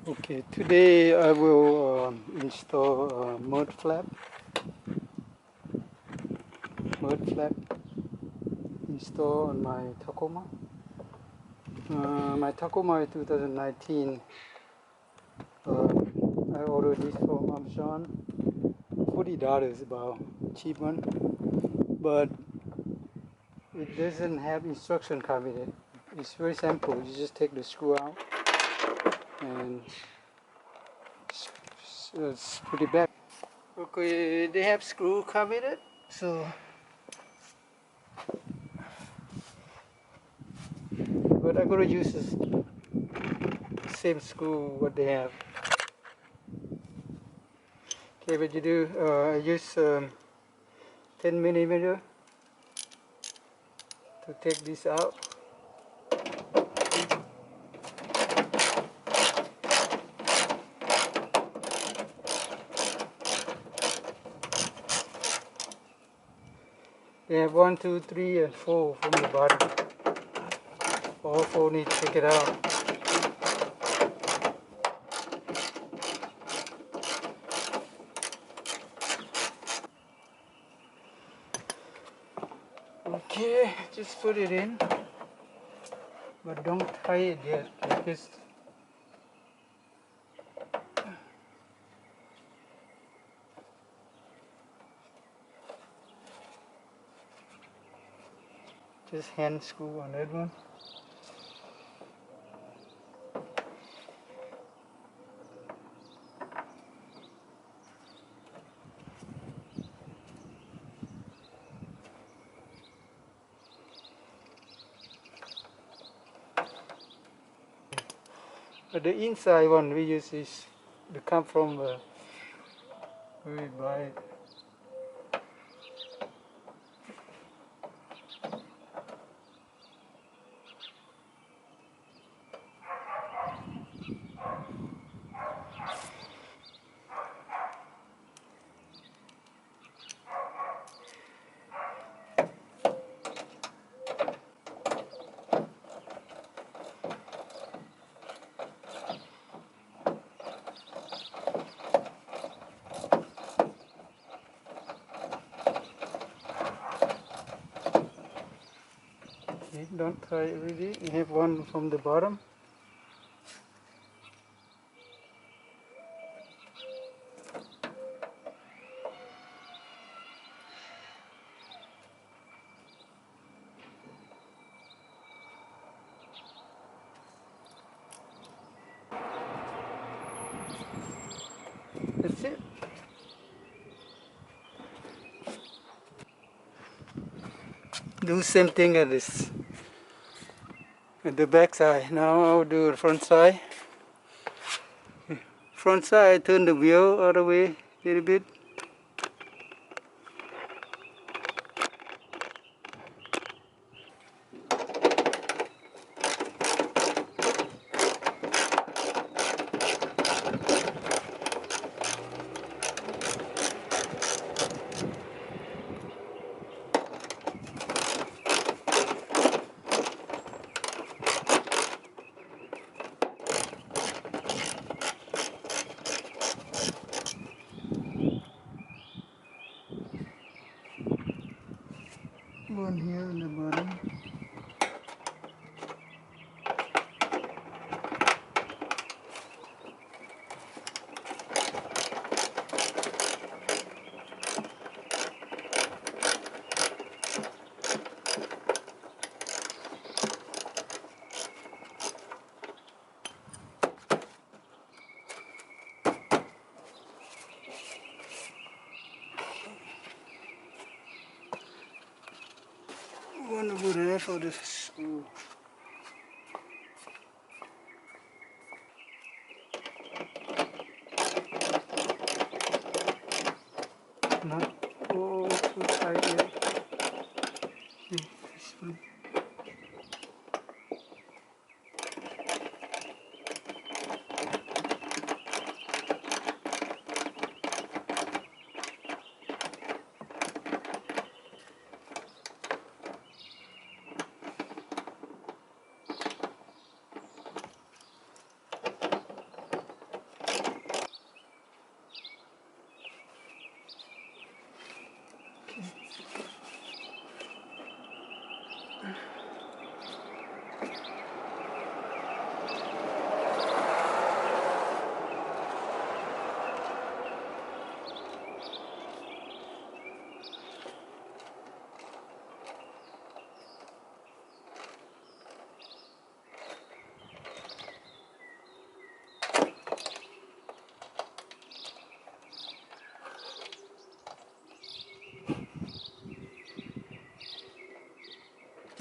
Okay, today I will install a mud flap install on my Tacoma. My Tacoma is 2019. I ordered this from Amazon. $40 about cheap one, but it doesn't have instruction card with it. It's very simple. You just take the screw out and put it back. Okay, they have screw cover with it, so but I'm gonna use the same screw what they have. Okay, what you do, I use 10 millimeter to take this out. They have 1, 2, 3, and 4 from the bottom. All 4 need to take it out. Okay, just put it in, but don't tie it yet because just hand screw on that one. But the inside one we use is to come from where we buy it. Okay, don't tie it really. You have one from the bottom. That's it. Do same thing at this at the back side. Now I'll do the front side. Front side, turn the wheel all the way a little bit. One here on the bottom. One over there for the screw. Not all too tight yet. See, this one.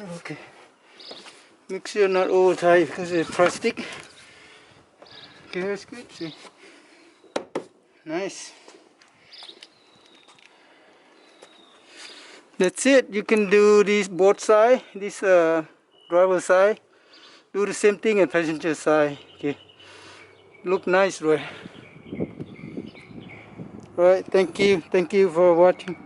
Okay. Make sure not over tight because it's plastic. Okay, that's good. See. Nice. That's it. You can do this both side. This driver side. Do the same thing at passenger side. Okay. Look nice, right? Alright, thank you. Thank you for watching.